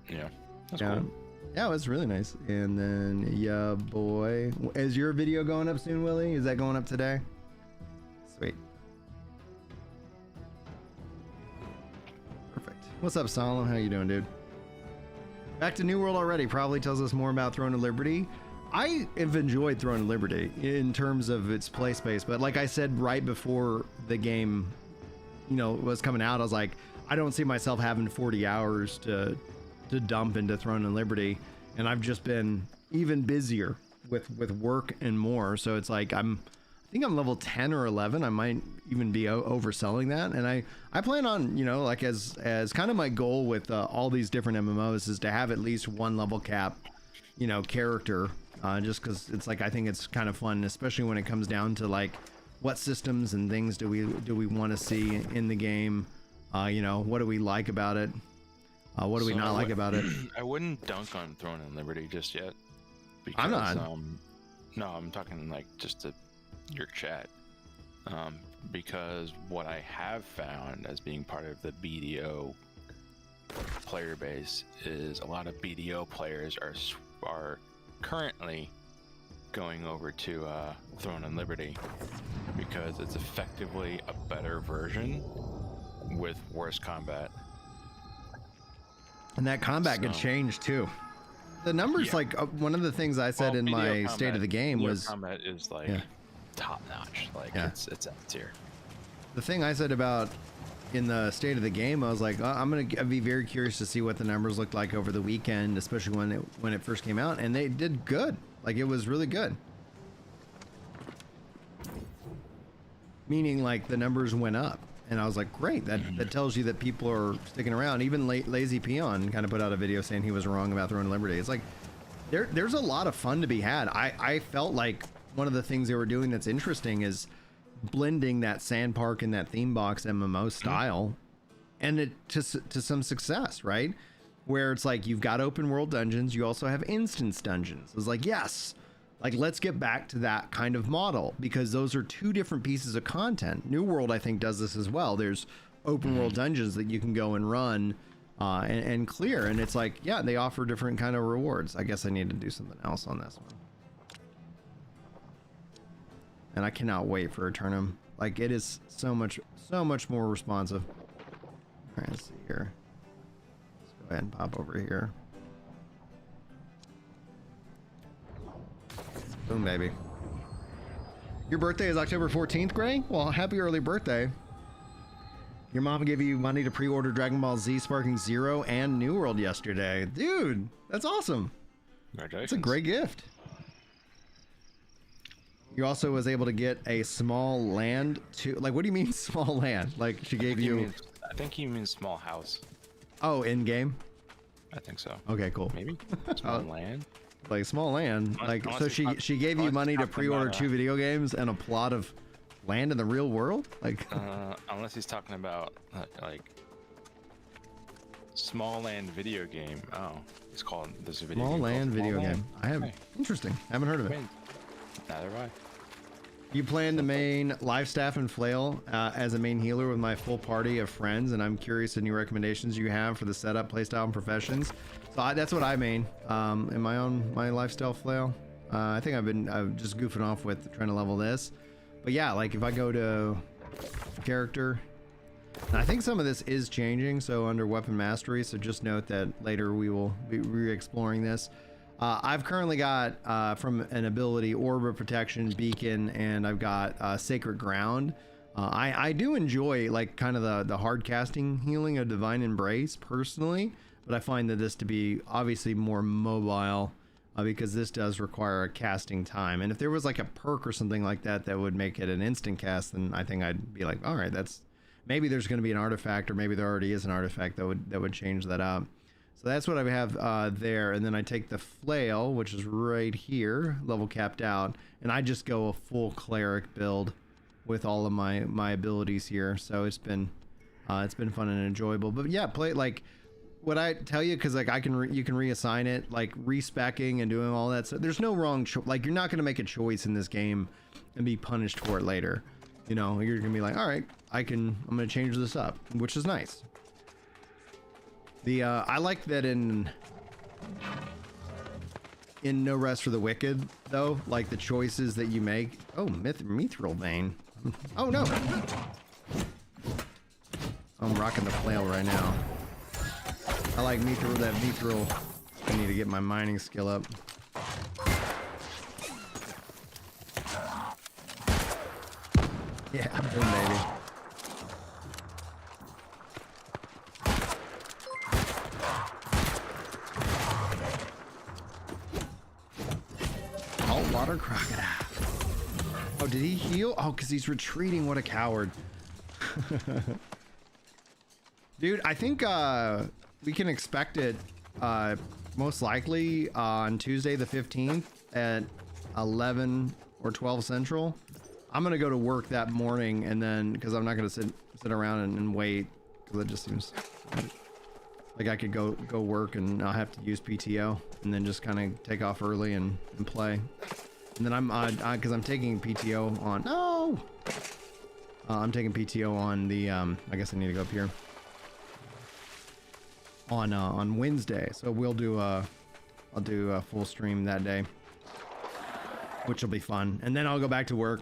Yeah. That's cool. Yeah, it was really nice. And then, yeah, boy. Is your video going up soon, Willie? Is that going up today? Sweet. Perfect. What's up, Solomon? How you doing, dude? Back to New World already. Probably tells us more about Throne of Liberty. I have enjoyed Throne Liberty in terms of its play space, but like I said right before the game, was coming out, I was like, I don't see myself having 40 hours to dump into Throne and Liberty, and I've just been even busier with work and more. So it's like I think I'm level 10 or 11. I might even be overselling that, and I plan on, like as kind of my goal with all these different MMOs is to have at least one level cap, character. Just because it's like I think it's kind of fun, especially when it comes down to like what systems and things do we want to see in the game. What do we like about it? What do we not like about it? I wouldn't dunk on Throne and Liberty just yet. Because, I'm not. No, I'm talking like just to your chat. Because what I have found as being part of the BDO player base is a lot of BDO players are currently going over to Throne and Liberty because it's effectively a better version with worse combat. And that combat could change too. The numbers, like one of the things I said in my state of the game was combat is like top notch. Like it's up tier. The thing I said about in the state of the game, I was like, I'm gonna be very curious to see what the numbers looked like over the weekend, especially when it first came out, and they did good. Like it was really good. Meaning like the numbers went up, and I was like, great. That tells you that people are sticking around. Even Lazy Peon kind of put out a video saying he was wrong about Throne Liberty. It's like there's a lot of fun to be had. I felt like one of the things they were doing that's interesting is blending that sand park and that theme box MMO style and it to some success, right? Where it's like you've got open world dungeons, you also have instance dungeons. It's like, yes, like let's get back to that kind of model because those are two different pieces of content. New World, I think, does this as well. There's open world dungeons that you can go and run and clear, and it's like, yeah, they offer different kind of rewards. I guess I need to do something else on this one. And I cannot wait for AETERNUM. Like it is so much more responsive. All right, let's see here. Let's go ahead and pop over here. Boom, baby. Your birthday is October 14th, Gray? Well, happy early birthday. Your mom gave you money to pre-order Dragon Ball Z Sparking Zero and New World yesterday. Dude, that's awesome. Congratulations. That's a great gift. You also was able to get a small land to, like, what do you mean small land? Like she gave you... I think he means small house. Oh, in game? I think so. Okay, cool. Maybe small land. Like small land. Like so she gave you money to pre-order 2 video games and a plot of land in the real world? Like unless he's talking about like small land video game. Oh, it's called this video small game land called video Small game. Land? I have Okay. interesting. Haven't heard of it. Neither have I. You plan to main life staff and flail as a main healer with my full party of friends, and I'm curious any recommendations you have for the setup, playstyle, and professions. So that's what I main in my lifestyle flail. I think I've just goofing off with trying to level this, but yeah, like if I go to character, and I think some of this is changing. So under weapon mastery, so just note that later we will be re-exploring this. I've currently got from an ability Orb of Protection, Beacon, and I've got Sacred Ground. I do enjoy like kind of the hard casting healing of Divine Embrace personally, but I find that this to be obviously more mobile because this does require a casting time. And if there was like a perk or something like that that would make it an instant cast, then I think I'd be like, all right, that's maybe there's going to be an artifact, or maybe there already is an artifact that would change that up. So that's what I have there, and then I take the flail, which is right here, level capped out, and I just go a full cleric build with all of my abilities here. So it's been fun and enjoyable. But yeah, play like what I tell you, because like you can reassign it, like respecking and doing all that. So there's no wrong like you're not gonna make a choice in this game and be punished for it later. You know, you're gonna be like, all right, I'm gonna change this up, which is nice. I like that in No Rest for the Wicked, though, like the choices that you make. Oh, mithril vein. Oh no! I'm rocking the flail right now. I like that mithril. I need to get my mining skill up. Yeah, boom, baby. Saltwater crocodile. Oh, did he heal? Oh, because he's retreating. What a coward. Dude, I think we can expect it most likely on Tuesday the 15th at 11 or 12 Central. I'm gonna go to work that morning, and then because I'm not gonna sit around and wait, because it just seems like I could go work and I'll have to use PTO, and then just kind of take off early and play. And then I'm because I'm taking PTO on I'm taking PTO on the I guess I need to go up here on Wednesday, so we'll do I'll do a full stream that day, which will be fun, and then I'll go back to work.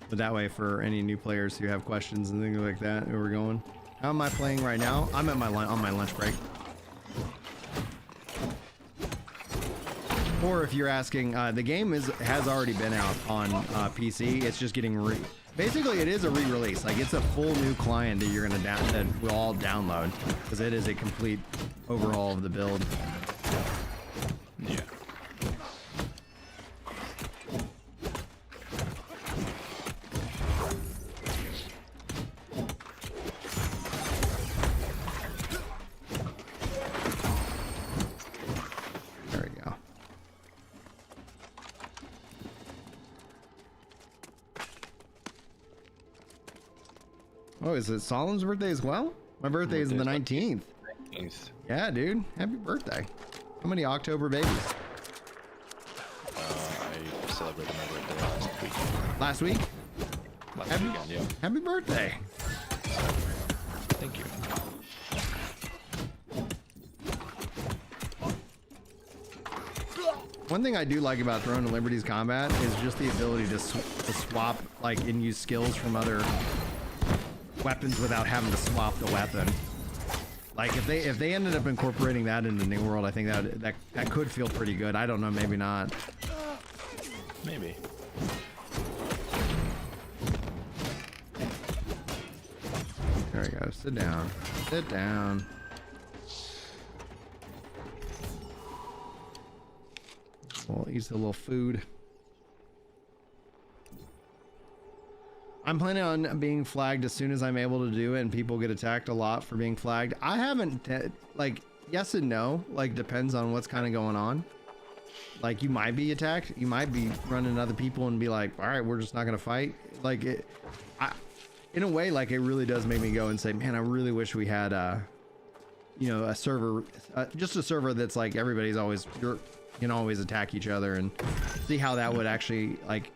But that way, for any new players who have questions and things like that, who are going, how am I playing right now? I'm at on my lunch break. Or if you're asking, the game has already been out on PC. It's just getting basically it is a re-release. Like, it's a full new client that you're gonna that we'll all download, because it is a complete overhaul of the build. Yeah. There we go. Oh, is it Solemn's birthday as well? My birthday is the 19th. 19th. Yeah, dude. Happy birthday. How many October babies? I celebrated my birthday last week. Last week? Last weekend, yeah. Happy birthday. Thank you. One thing I do like about Throne of Liberty's combat is just the ability to swap, like, and use skills from other weapons without having to swap the weapon. Like, if they ended up incorporating that into New World, I think that could feel pretty good. I don't know, maybe not. Maybe. There we go. Sit down. Sit down. We'll eat a little food. I'm planning on being flagged as soon as I'm able to do it, and people get attacked a lot for being flagged. I haven't, like, yes and no, like, depends on what's kind of going on. Like, you might be attacked, you might be running other people and be like, all right, we're just not gonna fight. Like, in a way, like, it really does make me go and say, man, I really wish we had you know, a server, just a server that's like everybody's always, you can always attack each other, and see how that would actually, like,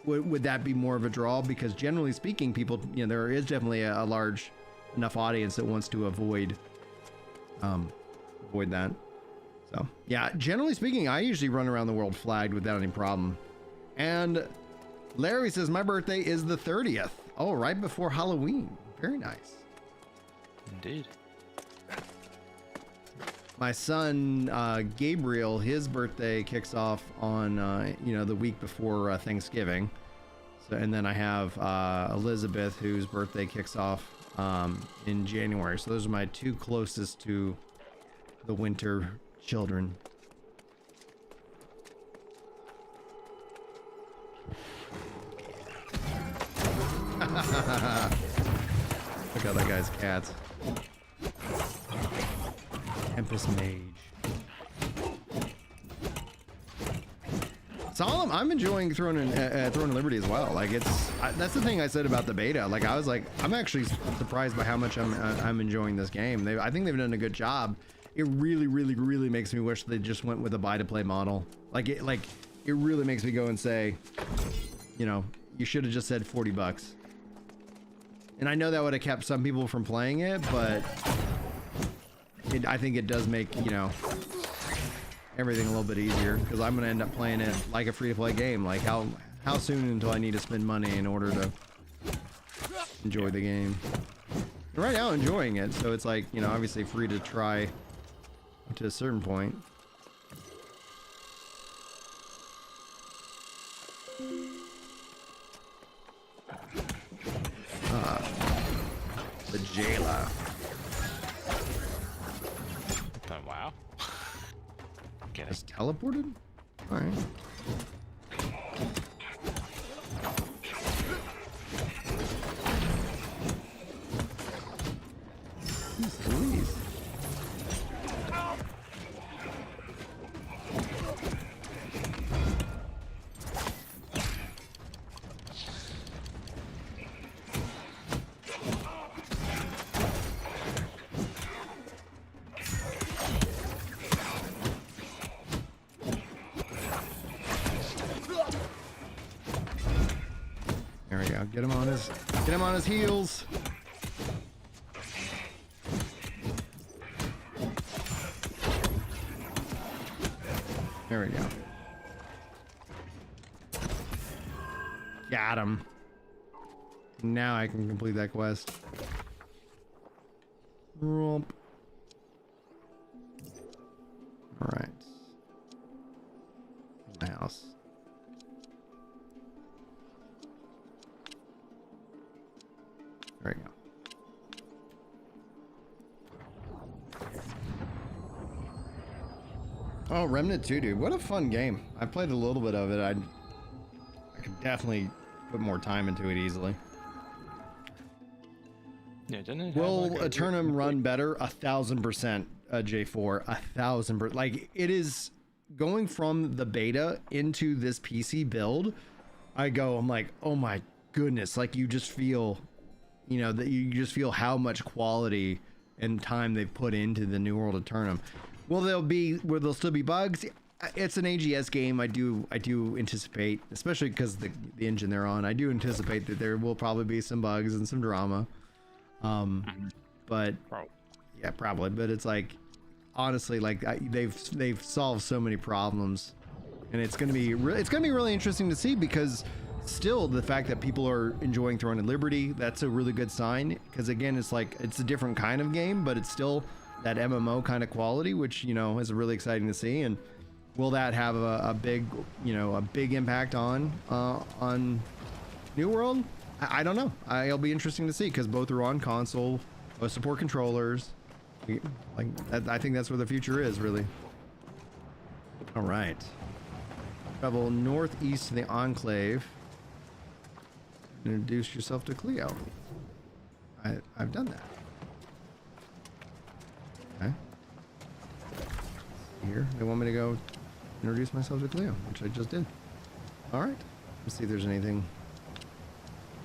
would that be more of a draw? Because generally speaking, people, you know, there is definitely a large enough audience that wants to avoid that. So yeah, generally speaking, I usually run around the world flagged without any problem. And Larry says my birthday is the 30th. Oh, right before Halloween. Very nice. Indeed. My son Gabriel, his birthday kicks off on you know, the week before Thanksgiving. So, and then I have Elizabeth, whose birthday kicks off in January. So those are my two closest to the winter children. Look at that guy's cats. Tempest Mage. Solemn, I'm enjoying Throne of Liberty as well. Like, that's the thing I said about the beta. Like, I was like, I'm actually surprised by how much I'm enjoying this game. I think they've done a good job. It really, really, really makes me wish they just went with a buy to play model. Like it really makes me go and say, you know, you should have just said $40. And I know that would have kept some people from playing it, but I think it does make, you know, everything a little bit easier, because I'm going to end up playing it like a free-to-play game. Like, how soon until I need to spend money in order to enjoy the game? Right now, enjoying it, so it's like, you know, obviously free to try to a certain point. The jailer. Oh, wow. Get Just it. teleported? Alright. Jeez Louise. There we go. Get him on his heels. There we go. Got him. Now I can complete that quest. Romp. All right. My house. There we go. Oh, Remnant 2, dude. What a fun game. I played a little bit of it. I could definitely put more time into it easily. Yeah, didn't it Will AETERNUM run better? 1,000%, J4. 1,000%. Like, it is going from the beta into this PC build. I'm like, oh my goodness. Like, you just feel, you know, that you just feel how much quality and time they've put into the New World AETERNUM. Will there'll still be bugs? It's an AGS game. I do anticipate, especially because the engine they're on, I do anticipate that there will probably be some bugs and some drama. But yeah, probably. But it's like, honestly, like they've solved so many problems, and it's gonna be really interesting to see, because still the fact that people are enjoying Throne and Liberty, that's a really good sign. Because again, it's like it's a different kind of game, but it's still that MMO kind of quality, which, you know, is really exciting to see. And will that have a big, you know, a big impact on New World? I don't know. It'll be interesting to see, because both are on console, both support controllers. Like I think that's where the future is, really. All right. Travel northeast to the Enclave. Introduce yourself to Cleo. I've done that. Okay. Here, they want me to go introduce myself to Cleo, which I just did. All right. Let's see if there's anything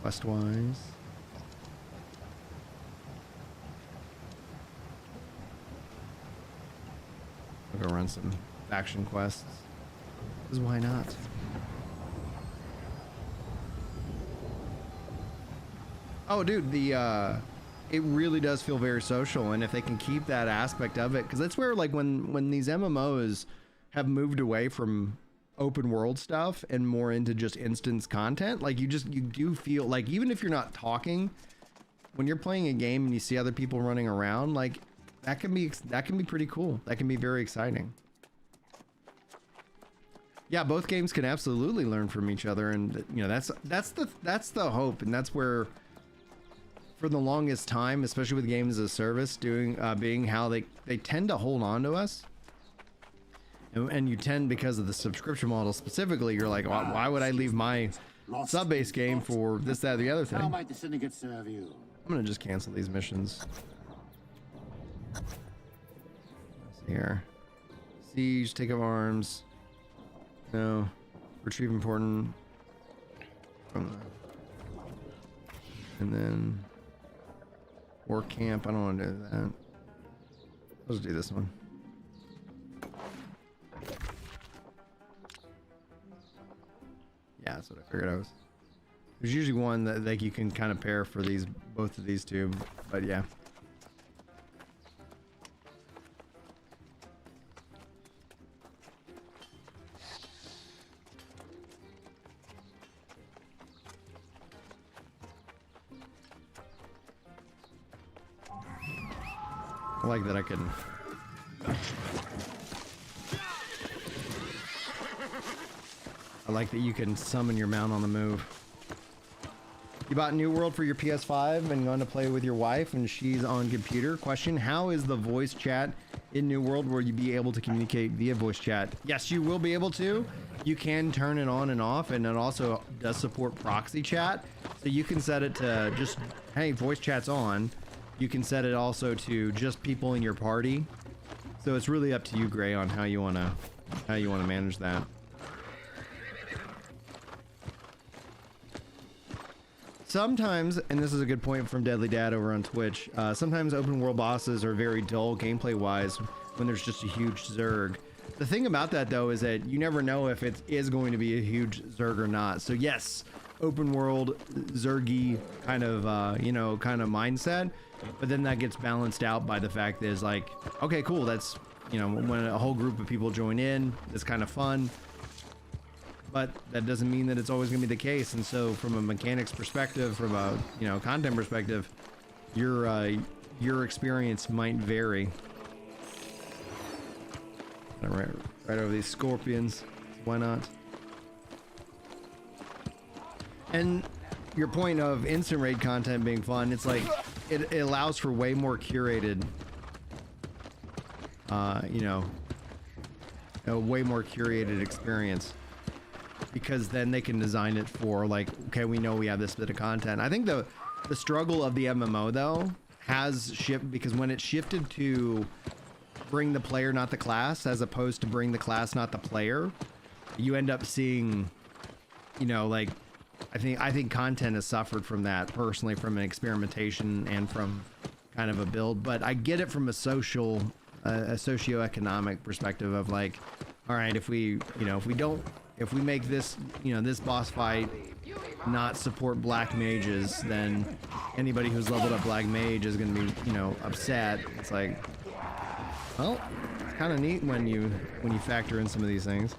quest-wise. I'll go run some faction quests. Because why not? Oh, dude, it really does feel very social, and if they can keep that aspect of it, because that's where, like, when these MMOs have moved away from open world stuff and more into just instance content, like you do feel like, even if you're not talking, when you're playing a game and you see other people running around, like that can be pretty cool. That can be very exciting. Yeah, both games can absolutely learn from each other, and you know, that's the hope, and that's where, for the longest time, especially with games as a service, being how they tend to hold on to us, and you tend, because of the subscription model specifically, you're like, why would I leave my sub-based game for this, that, or the other thing? How might the syndicate serve you? I'm gonna just cancel these missions. Let's see here. Siege, take up arms. No. Retrieve important. And then war camp. I don't want to do that. Let's do this one. Yeah, that's what I figured I was. There's usually one that like you can kind of pair for both of these two, but yeah. I like that I can. I like that you can summon your mount on the move. You bought New World for your PS5 and going to play with your wife and she's on computer. Question, how is the voice chat in New World? Will you be able to communicate via voice chat? Yes, you will be able to. You can turn it on and off, and it also does support proxy chat. So you can set it to just, hey, voice chat's on. You can set it also to just people in your party. So it's really up to you, Gray, on how you wanna manage that. Sometimes, and this is a good point from Deadly Dad over on Twitch, sometimes open world bosses are very dull gameplay wise when there's just a huge Zerg. The thing about that though is that you never know if it is going to be a huge Zerg or not. So yes, open world Zergy kind of mindset, but then that gets balanced out by the fact that is like, okay, cool, that's, you know, when a whole group of people join in, it's kind of fun. But that doesn't mean that it's always going to be the case. And so from a mechanics perspective, from a, you know, content perspective, your experience might vary. Right over these scorpions. Why not? And your point of instant raid content being fun, it's like it allows for way more curated, you know, a way more curated experience. Because then they can design it for like, okay, we know we have this bit of content. I think the struggle of the MMO though has shifted, because when it shifted to bring the player, not the class, as opposed to bring the class, not the player, you end up seeing, you know, like, I think content has suffered from that personally, from an experimentation and from kind of a build. But I get it from a socioeconomic perspective of like, all right, if we make this, you know, this boss fight not support black mages, then anybody who's leveled up black mage is going to be, you know, upset. It's like, well, it's kind of neat when you factor in some of these things.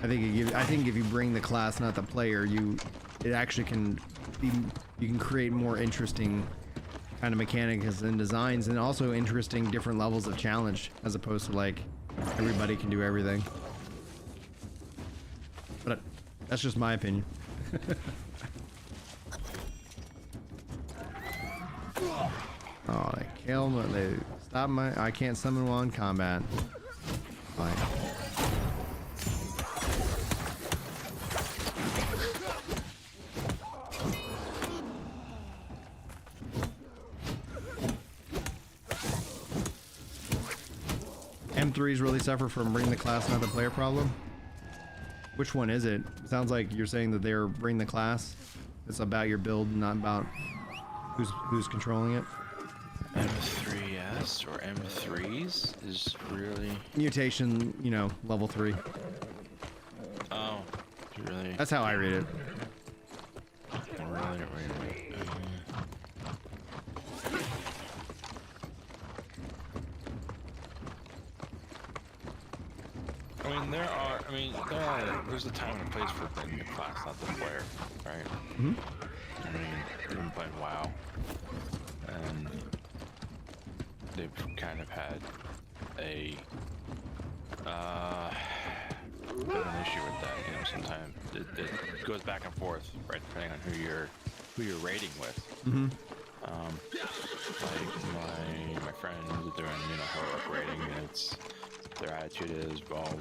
I think if you bring the class, not the player, it actually can be, you can create more interesting kind of mechanics and designs, and also interesting different levels of challenge, as opposed to like everybody can do everything. But that's just my opinion. Oh, they kill me. They stop my. I can't summon while in combat. Fine. M3s really suffer from bring the class, not the player problem. Which one is it? Sounds like you're saying that they're bring the class. It's about your build, not about who's controlling it. M3s or M3s is really mutation, you know, level 3. Oh, really? That's how I read it. Really. There's a time and place for bringing the class, not the player, right? Mm-hmm. I mean, we've been playing WoW, and they've kind of had a bit of an issue with that. You know, sometimes it goes back and forth, right, depending on who you're raiding with. Mm-hmm. Like my friends are doing, you know, heroic raiding, and their attitude is, well,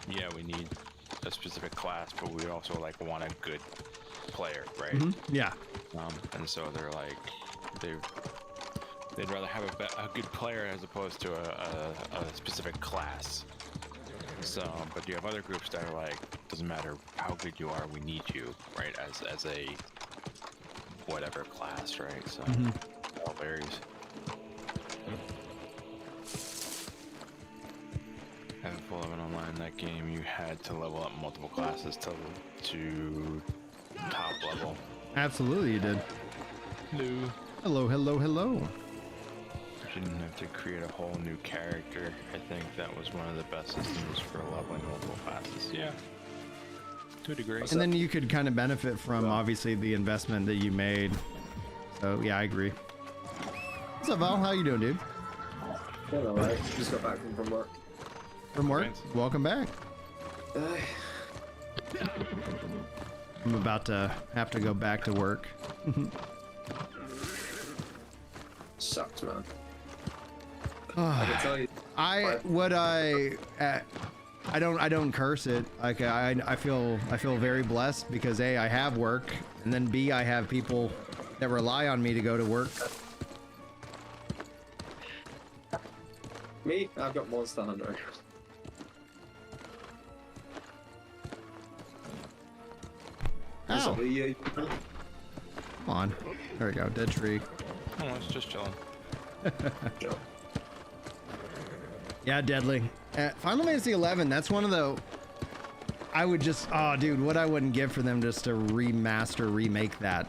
yeah, we need a specific class, but we also like want a good player, right? Mm-hmm. Yeah. And so they're like, they'd rather have a good player as opposed to a specific class. So, but you have other groups that are like, doesn't matter how good you are, we need you, right? As a whatever class, right? So it all varies. At full level online, that game you had to level up multiple classes to top level. Absolutely, you did. Hello. Hello. You didn't have to create a whole new character. I think that was one of the best systems for leveling multiple classes. Yeah, to a degree. And then you could kind of benefit from obviously the investment that you made. So yeah, I agree. What's up, Val? How you doing, dude? Doing alright. Just got back from work. From work? Welcome back. I'm about to have to go back to work. Sucks, man. I can tell you. I don't curse it. Like I feel very blessed because A, I have work, and then B, I have people that rely on me to go to work. Me, I've got Monster Hunter. Ow. Come on. There we go. Dead tree. Oh, it's just chilling. Yeah, deadly. Final Fantasy 11. That's one of the. I would just. Oh, dude, what I wouldn't give for them just to remaster, remake that,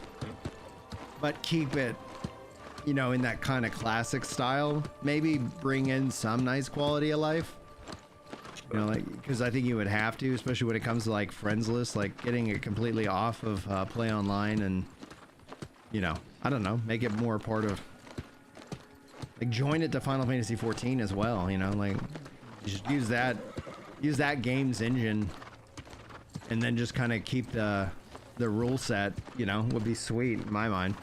but keep it, you know, in that kind of classic style. Maybe bring in some nice quality of life. You know, like, because I think you would have to, especially when it comes to like friends list, like getting it completely off of play online, and you know, I don't know, make it more part of, like, join it to Final Fantasy 14 as well. You know, like, just use that game's engine, and then just kind of keep the rule set. You know, would be sweet in my mind.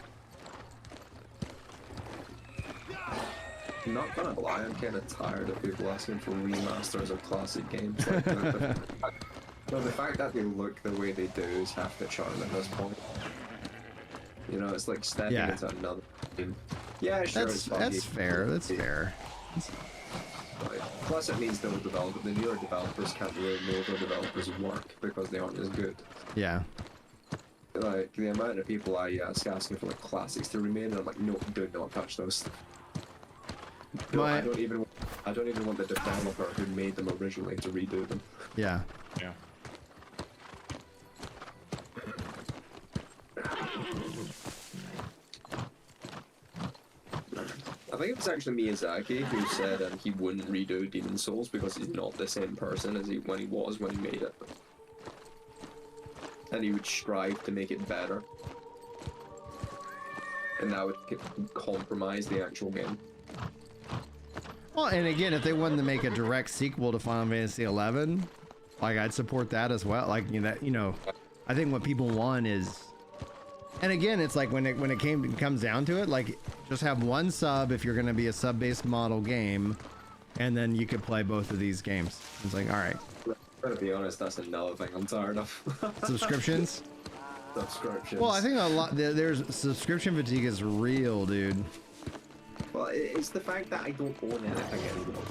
I'm not gonna lie, I'm kind of tired of people asking for remasters of classic games. Like, the fact that they look the way they do is half the charm at this point. You know, it's like stepping into another game. Yeah, sure, That's fair. That's fair. Like, plus, it means the newer developers can't really know the developers' work because they aren't as good. Yeah. Like, the amount of people I ask asking for like classics to remain, and I'm like, no, do not touch those. No, I don't even want the developer who made them originally to redo them. Yeah. Yeah. I think it was actually Miyazaki who said he wouldn't redo Demon Souls because he's not the same person as when he made it. And he would strive to make it better. And that would compromise the actual game. Well, and again, if they wanted to make a direct sequel to Final Fantasy 11, like, I'd support that as well. Like, you know, I think what people want is, and again, it's like when it comes down to it, like, just have one sub if you're going to be a sub-based model game, and then you could play both of these games. It's like, all right. I'm gonna be honest, that's another thing I'm tired of. Subscriptions? Subscriptions. Well, I think there's subscription fatigue is real, dude. Well, it's the fact that I don't own anything anymore.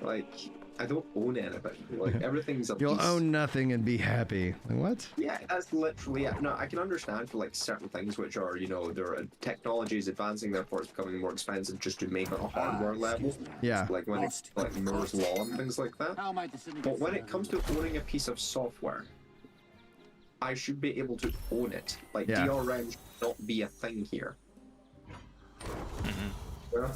Like, I don't own anything. Like, everything's a You'll piece. own nothing and be happy. Like, what? Yeah, that's literally it. No, I can understand for like certain things which are, you know, technology is advancing, therefore it's becoming more expensive just to make it a hardware level. Yeah. Like when it's like Moore's Law and things like that. But when it comes to owning a piece of software, I should be able to own it. Like, DRM should not be a thing here. Yeah.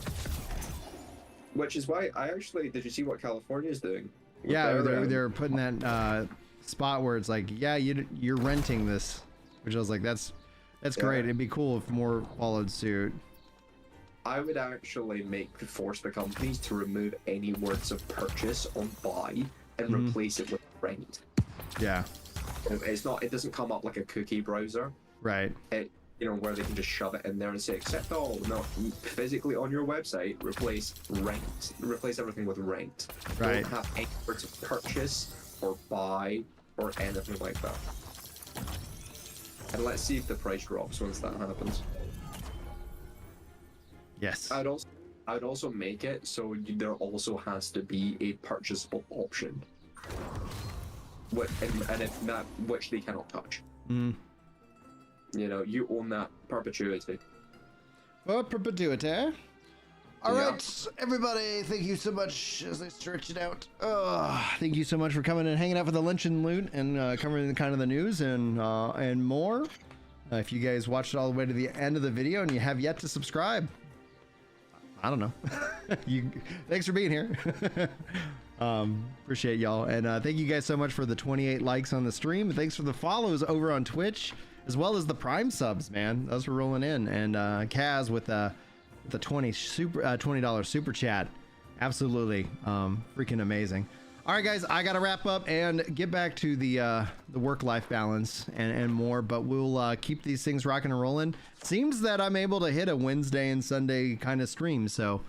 Which is why I actually, did you see what California is doing? Yeah, they're putting that spot where it's like, yeah, you're renting this, which I was like, that's great. It'd be cool if more followed suit. I would actually force the companies to remove any words of purchase on buy and replace it with rent. Yeah. It doesn't come up like a cookie browser. Right. You know, where they can just shove it in there and say, except, oh, no, physically on your website, replace everything with rent. Right. Don't have any words of purchase or buy or anything like that. And let's see if the price drops once that happens. Yes. I'd also make it so there also has to be a purchasable option. Which they cannot touch. You know, you own that perpetuity. Oh, perpetuity. All right, everybody, thank you so much as I stretch it out. Thank you so much for coming and hanging out for the lunch and loot and covering kind of the news and more. If you guys watched it all the way to the end of the video and you have yet to subscribe, I don't know. Thanks for being here. Appreciate y'all. And thank you guys so much for the 28 likes on the stream. Thanks for the follows over on Twitch, as well as the Prime subs, man. Those were rolling in. And Kaz with the $20 super chat. Absolutely freaking amazing. All right, guys, I got to wrap up and get back to the work-life balance and more, but we'll keep these things rocking and rolling. Seems that I'm able to hit a Wednesday and Sunday kind of stream, so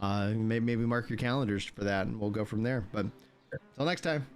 maybe mark your calendars for that, and we'll go from there. But until next time.